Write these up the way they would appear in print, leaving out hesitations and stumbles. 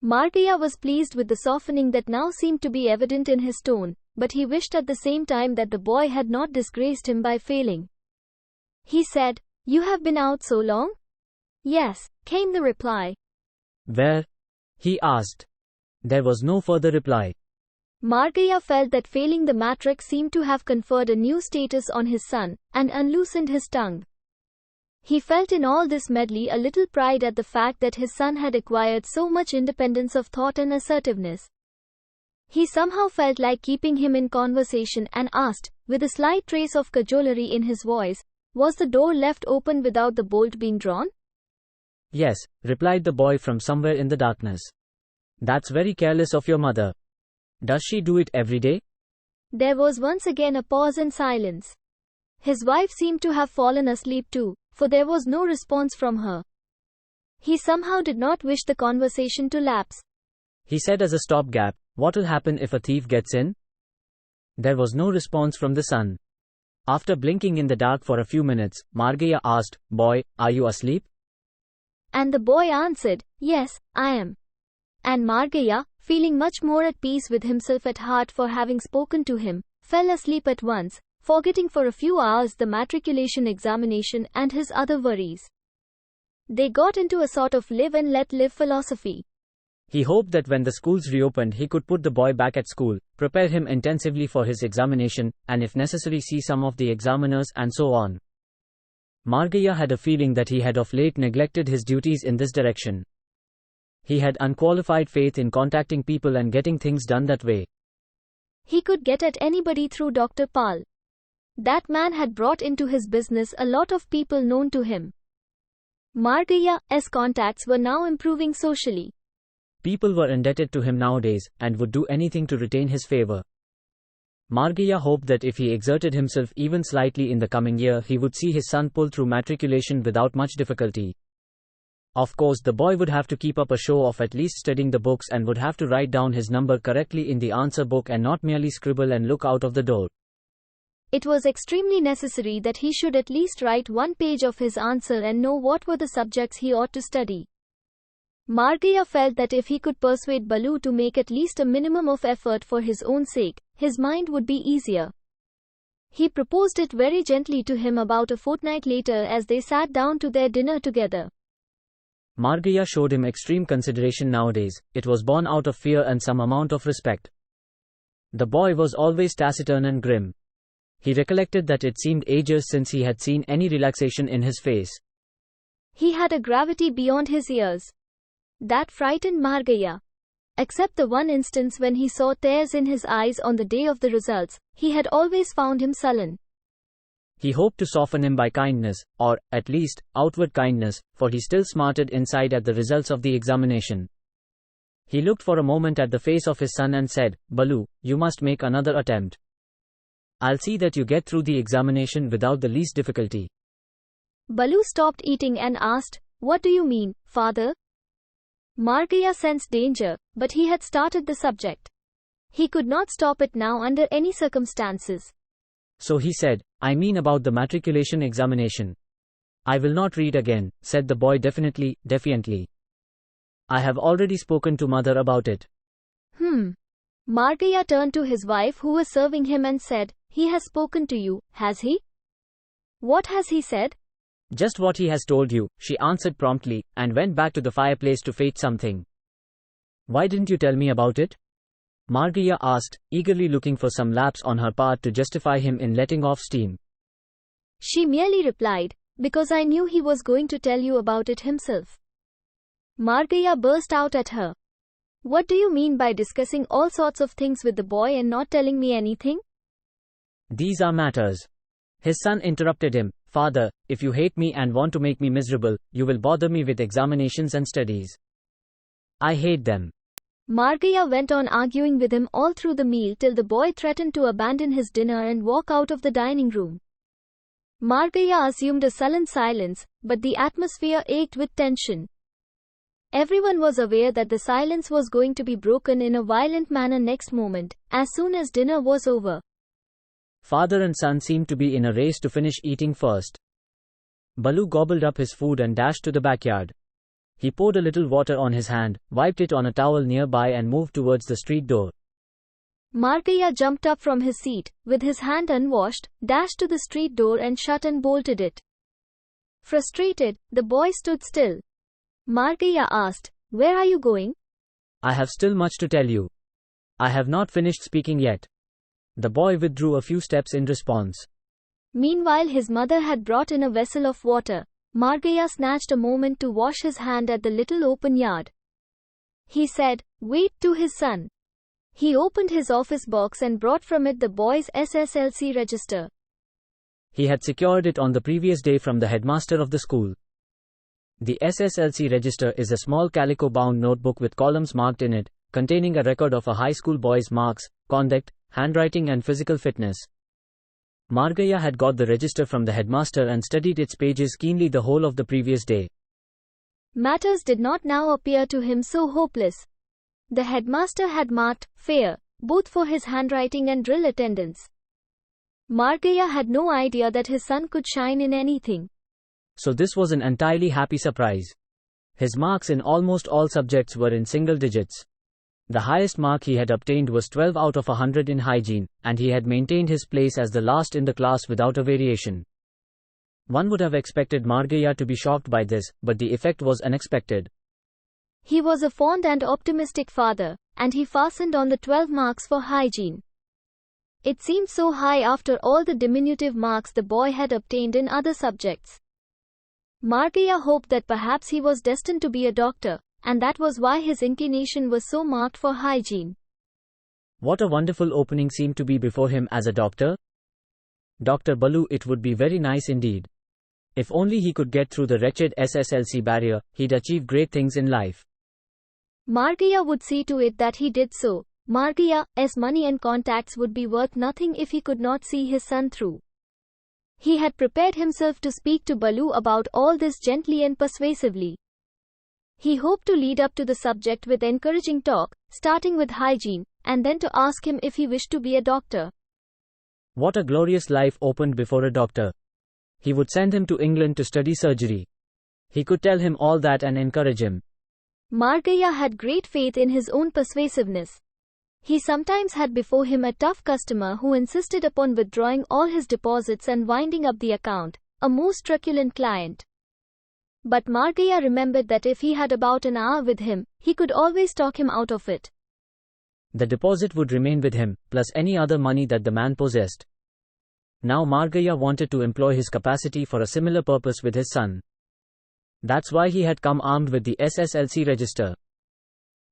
Margaya was pleased with the softening that now seemed to be evident in his tone, but he wished at the same time that the boy had not disgraced him by failing. He said, "You have been out so long?" "Yes," came the reply. "Where?" he asked. There was no further reply. Margaya felt that failing the matric seemed to have conferred a new status on his son, and unloosened his tongue. He felt in all this medley a little pride at the fact that his son had acquired so much independence of thought and assertiveness. He somehow felt like keeping him in conversation and asked, with a slight trace of cajolery in his voice, "Was the door left open without the bolt being drawn?" "Yes," replied the boy from somewhere in the darkness. "That's very careless of your mother. Does she do it every day?" There was once again a pause and silence. His wife seemed to have fallen asleep too, for there was no response from her. He somehow did not wish the conversation to lapse. He said as a stopgap, "What'll happen if a thief gets in?" There was no response from the son. After blinking in the dark for a few minutes, Margaya asked, "Boy, are you asleep?" And the boy answered, "Yes, I am." And Margaya, feeling much more at peace with himself at heart for having spoken to him, fell asleep at once, forgetting for a few hours the matriculation examination and his other worries. They got into a sort of live and let live philosophy. He hoped that when the schools reopened he could put the boy back at school, prepare him intensively for his examination, and if necessary see some of the examiners and so on. Margaya had a feeling that he had of late neglected his duties in this direction. He had unqualified faith in contacting people and getting things done that way. He could get at anybody through Dr. Pal. That man had brought into his business a lot of people known to him. Margaya's contacts were now improving socially. People were indebted to him nowadays, and would do anything to retain his favor. Margaya hoped that if he exerted himself even slightly in the coming year he would see his son pull through matriculation without much difficulty. Of course the boy would have to keep up a show of at least studying the books and would have to write down his number correctly in the answer book and not merely scribble and look out of the door. It was extremely necessary that he should at least write one page of his answer and know what were the subjects he ought to study. Margaya felt that if he could persuade Balu to make at least a minimum of effort for his own sake, his mind would be easier. He proposed it very gently to him about a fortnight later as they sat down to their dinner together. Margaya showed him extreme consideration nowadays. It was born out of fear and some amount of respect. The boy was always taciturn and grim. He recollected that it seemed ages since he had seen any relaxation in his face. He had a gravity beyond his years that frightened Margaya. Except the one instance when he saw tears in his eyes on the day of the results, he had always found him sullen. He hoped to soften him by kindness, or, at least, outward kindness, for he still smarted inside at the results of the examination. He looked for a moment at the face of his son and said, "Balu, you must make another attempt. I'll see that you get through the examination without the least difficulty." Balu stopped eating and asked, "What do you mean, father?" Margaya sensed danger, but he had started the subject. He could not stop it now under any circumstances. So he said, "I mean about the matriculation examination." "I will not read again," said the boy defiantly. "I have already spoken to mother about it." Margaya turned to his wife who was serving him and said, "He has spoken to you, has he?" "What has he said?" "Just what he has told you," she answered promptly, and went back to the fireplace to fetch something. "Why didn't you tell me about it?" Margaya asked, eagerly looking for some lapse on her part to justify him in letting off steam. She merely replied, "Because I knew he was going to tell you about it himself." Margaya burst out at her. "What do you mean by discussing all sorts of things with the boy and not telling me anything?" "These are matters." His son interrupted him. "Father, if you hate me and want to make me miserable, you will bother me with examinations and studies. I hate them." Margaya went on arguing with him all through the meal till the boy threatened to abandon his dinner and walk out of the dining room. Margaya assumed a sullen silence, but the atmosphere ached with tension. Everyone was aware that the silence was going to be broken in a violent manner next moment, as soon as dinner was over. Father and son seemed to be in a race to finish eating first. Balu gobbled up his food and dashed to the backyard. He poured a little water on his hand, wiped it on a towel nearby and moved towards the street door. Margaya jumped up from his seat, with his hand unwashed, dashed to the street door and shut and bolted it. Frustrated, the boy stood still. Margaya asked, "Where are you going?" "I have still much to tell you. I have not finished speaking yet." The boy withdrew a few steps in response. Meanwhile, his mother had brought in a vessel of water. Margaya snatched a moment to wash his hand at the little open yard. He said, "Wait," to his son. He opened his office box and brought from it the boy's SSLC register. He had secured it on the previous day from the headmaster of the school. The SSLC register is a small calico-bound notebook with columns marked in it, containing a record of a high school boy's marks, conduct, handwriting and physical fitness. Margaya had got the register from the headmaster and studied its pages keenly the whole of the previous day. Matters did not now appear to him so hopeless. The headmaster had marked fair, both for his handwriting and drill attendance. Margaya had no idea that his son could shine in anything. So this was an entirely happy surprise. His marks in almost all subjects were in single digits. The highest mark he had obtained was 12 out of 100 in hygiene, and he had maintained his place as the last in the class without a variation. One would have expected Margaya to be shocked by this, but the effect was unexpected. He was a fond and optimistic father, and he fastened on the 12 marks for hygiene. It seemed so high after all the diminutive marks the boy had obtained in other subjects. Margaya hoped that perhaps he was destined to be a doctor, and that was why his inclination was so marked for hygiene. What a wonderful opening seemed to be before him as a doctor. Dr. Balu, it would be very nice indeed. If only he could get through the wretched SSLC barrier, he'd achieve great things in life. Margaya would see to it that he did so. Margaya's money and contacts would be worth nothing if he could not see his son through. He had prepared himself to speak to Balu about all this gently and persuasively. He hoped to lead up to the subject with encouraging talk, starting with hygiene, and then to ask him if he wished to be a doctor. What a glorious life opened before a doctor. He would send him to England to study surgery. He could tell him all that and encourage him. Margaya had great faith in his own persuasiveness. He sometimes had before him a tough customer who insisted upon withdrawing all his deposits and winding up the account, a most truculent client. But Margaya remembered that if he had about an hour with him, he could always talk him out of it. The deposit would remain with him, plus any other money that the man possessed. Now Margaya wanted to employ his capacity for a similar purpose with his son. That's why he had come armed with the SSLC register.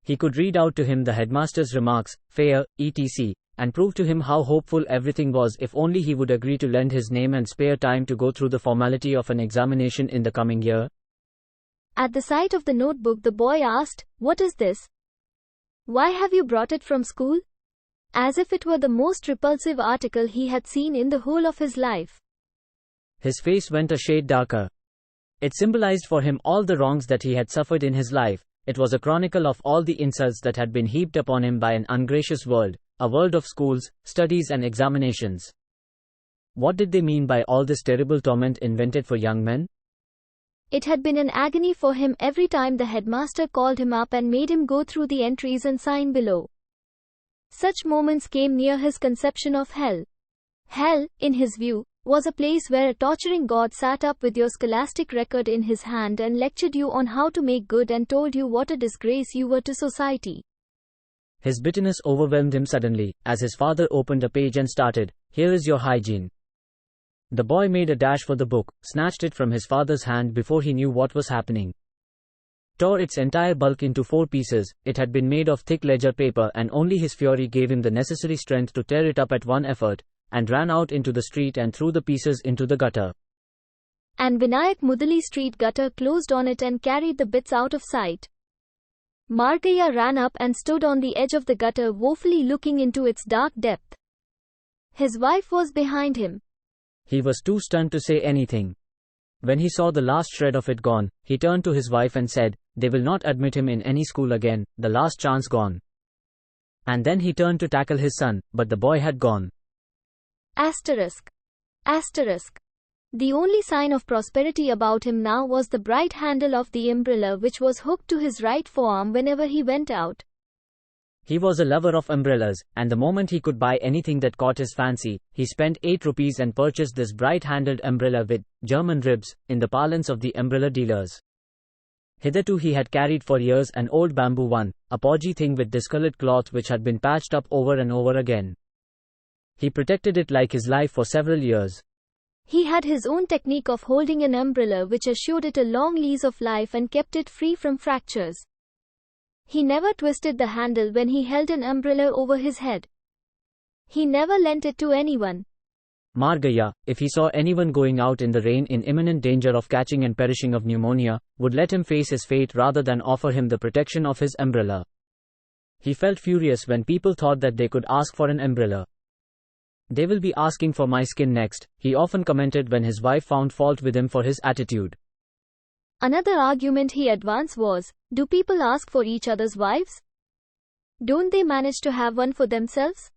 He could read out to him the headmaster's remarks, fair, etc., and prove to him how hopeful everything was if only he would agree to lend his name and spare time to go through the formality of an examination in the coming year. At the sight of the notebook, the boy asked, "What is this? Why have you brought it from school?" As if it were the most repulsive article he had seen in the whole of his life. His face went a shade darker. It symbolized for him all the wrongs that he had suffered in his life. It was a chronicle of all the insults that had been heaped upon him by an ungracious world, a world of schools, studies and examinations. What did they mean by all this terrible torment invented for young men? It had been an agony for him every time the headmaster called him up and made him go through the entries and sign below. Such moments came near his conception of hell. Hell, in his view, was a place where a torturing god sat up with your scholastic record in his hand and lectured you on how to make good and told you what a disgrace you were to society. His bitterness overwhelmed him suddenly, as his father opened a page and started, "Here is your hygiene." The boy made a dash for the book, snatched it from his father's hand before he knew what was happening. Tore its entire bulk into 4 pieces. It had been made of thick ledger paper and only his fury gave him the necessary strength to tear it up at one effort, and ran out into the street and threw the pieces into the gutter. And Vinayak Mudali Street gutter closed on it and carried the bits out of sight. Margaya ran up and stood on the edge of the gutter, woefully looking into its dark depth. His wife was behind him. He was too stunned to say anything. When he saw the last shred of it gone, he turned to his wife and said, "They will not admit him in any school again, the last chance gone." And then he turned to tackle his son, but the boy had gone. Asterisk. Asterisk. The only sign of prosperity about him now was the bright handle of the umbrella which was hooked to his right forearm whenever he went out. He was a lover of umbrellas, and the moment he could buy anything that caught his fancy, he spent 8 rupees and purchased this bright-handled umbrella with German ribs, in the parlance of the umbrella dealers. Hitherto he had carried for years an old bamboo one, a podgy thing with discolored cloth which had been patched up over and over again. He protected it like his life for several years. He had his own technique of holding an umbrella which assured it a long lease of life and kept it free from fractures. He never twisted the handle when he held an umbrella over his head. He never lent it to anyone. Margaya, if he saw anyone going out in the rain in imminent danger of catching and perishing of pneumonia, would let him face his fate rather than offer him the protection of his umbrella. He felt furious when people thought that they could ask for an umbrella. "They will be asking for my skin next," he often commented when his wife found fault with him for his attitude. Another argument he advanced was, do people ask for each other's wives? Don't they manage to have one for themselves?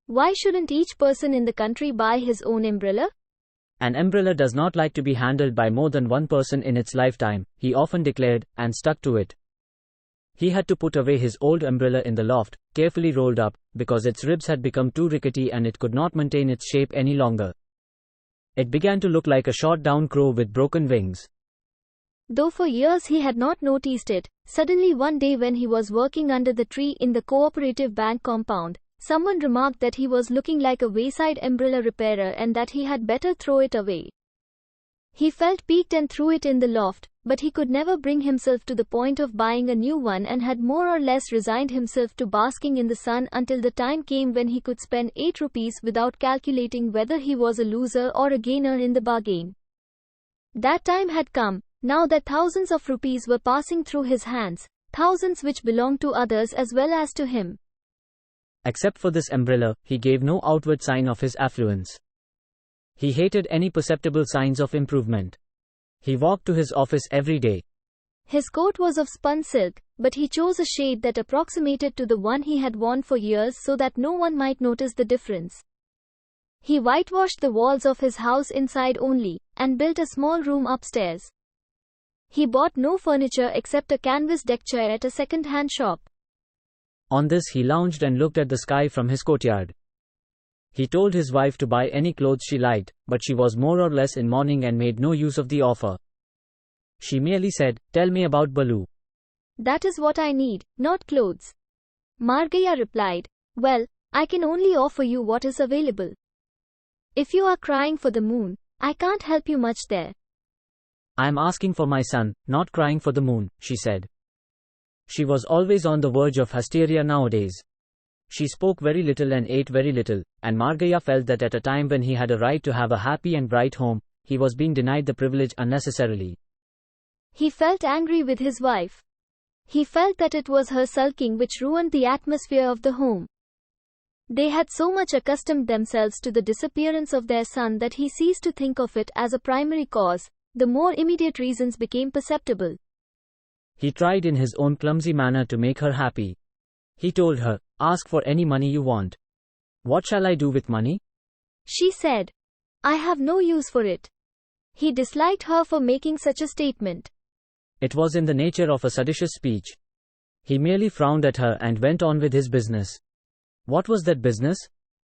Why shouldn't each person in the country buy his own umbrella? An umbrella does not like to be handled by more than one person in its lifetime, he often declared, and stuck to it. He had to put away his old umbrella in the loft, carefully rolled up, because its ribs had become too rickety and it could not maintain its shape any longer. It began to look like a shot-down crow with broken wings. Though for years he had not noticed it, suddenly one day when he was working under the tree in the cooperative bank compound, someone remarked that he was looking like a wayside umbrella repairer and that he had better throw it away. He felt piqued and threw it in the loft, but he could never bring himself to the point of buying a new one and had more or less resigned himself to basking in the sun until the time came when he could spend 8 rupees without calculating whether he was a loser or a gainer in the bargain. That time had come, now that thousands of rupees were passing through his hands, thousands which belonged to others as well as to him. Except for this umbrella, he gave no outward sign of his affluence. He hated any perceptible signs of improvement. He walked to his office every day. His coat was of spun silk, but he chose a shade that approximated to the one he had worn for years so that no one might notice the difference. He whitewashed the walls of his house inside only, and built a small room upstairs. He bought no furniture except a canvas deck chair at a second-hand shop. On this he lounged and looked at the sky from his courtyard. He told his wife to buy any clothes she liked, but she was more or less in mourning and made no use of the offer. She merely said, "Tell me about Balu." "That is what I need, not clothes." Margaya replied, "Well, I can only offer you what is available. If you are crying for the moon, I can't help you much there." "I am asking for my son, not crying for the moon," she said. She was always on the verge of hysteria nowadays. She spoke very little and ate very little, and Margaya felt that at a time when he had a right to have a happy and bright home, he was being denied the privilege unnecessarily. He felt angry with his wife. He felt that it was her sulking which ruined the atmosphere of the home. They had so much accustomed themselves to the disappearance of their son that he ceased to think of it as a primary cause. The more immediate reasons became perceptible. He tried in his own clumsy manner to make her happy. He told her, "Ask for any money you want." "What shall I do with money?" she said. "I have no use for it." He disliked her for making such a statement. It was in the nature of a seditious speech. He merely frowned at her and went on with his business. What was that business?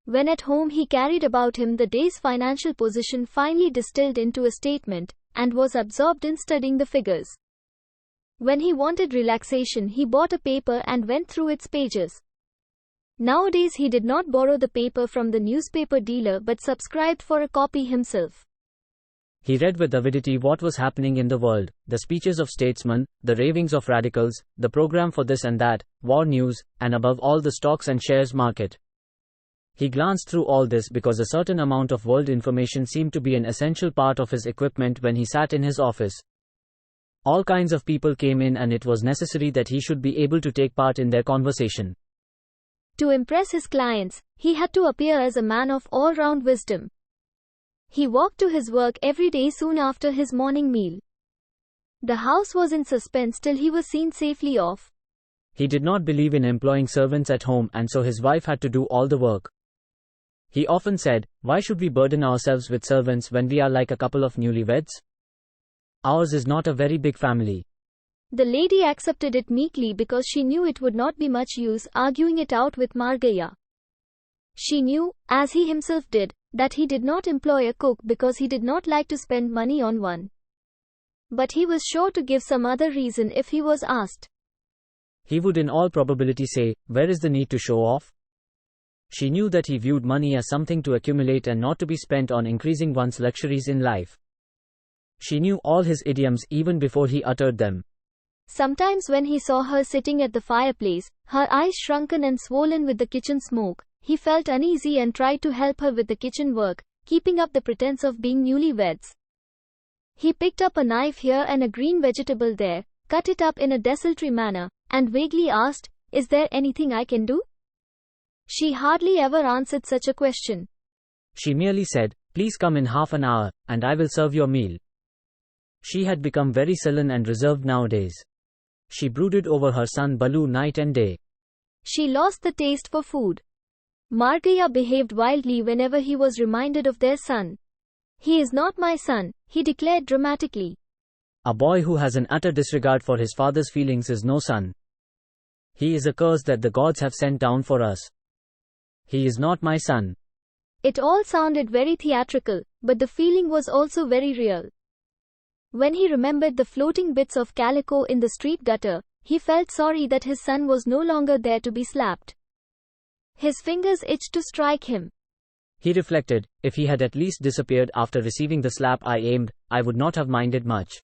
When at home he carried about him the day's financial position finely distilled into a statement, and was absorbed in studying the figures. When he wanted relaxation, he bought a paper and went through its pages. Nowadays he did not borrow the paper from the newspaper dealer but subscribed for a copy himself. He read with avidity what was happening in the world, the speeches of statesmen, the ravings of radicals, the program for this and that, war news, and above all the stocks and shares market. He glanced through all this because a certain amount of world information seemed to be an essential part of his equipment when he sat in his office. All kinds of people came in and it was necessary that he should be able to take part in their conversation. To impress his clients, he had to appear as a man of all-round wisdom. He walked to his work every day soon after his morning meal. The house was in suspense till he was seen safely off. He did not believe in employing servants at home and so his wife had to do all the work. He often said, "Why should we burden ourselves with servants when we are like a couple of newlyweds? Ours is not a very big family." The lady accepted it meekly because she knew it would not be much use arguing it out with Margaya. She knew, as he himself did, that he did not employ a cook because he did not like to spend money on one. But he was sure to give some other reason if he was asked. He would in all probability say, "Where is the need to show off?" She knew that he viewed money as something to accumulate and not to be spent on increasing one's luxuries in life. She knew all his idioms even before he uttered them. Sometimes when he saw her sitting at the fireplace, her eyes shrunken and swollen with the kitchen smoke, he felt uneasy and tried to help her with the kitchen work, keeping up the pretense of being newlyweds. He picked up a knife here and a green vegetable there, cut it up in a desultory manner, and vaguely asked, "Is there anything I can do?" She hardly ever answered such a question. She merely said, "Please come in half an hour, and I will serve your meal." She had become very sullen and reserved nowadays. She brooded over her son Balu night and day. She lost the taste for food. Margaya behaved wildly whenever he was reminded of their son. "He is not my son," he declared dramatically. "A boy who has an utter disregard for his father's feelings is no son. He is a curse that the gods have sent down for us. He is not my son." It all sounded very theatrical, but the feeling was also very real. When he remembered the floating bits of calico in the street gutter, he felt sorry that his son was no longer there to be slapped. His fingers itched to strike him. He reflected, "If he had at least disappeared after receiving the slap I aimed, I would not have minded much."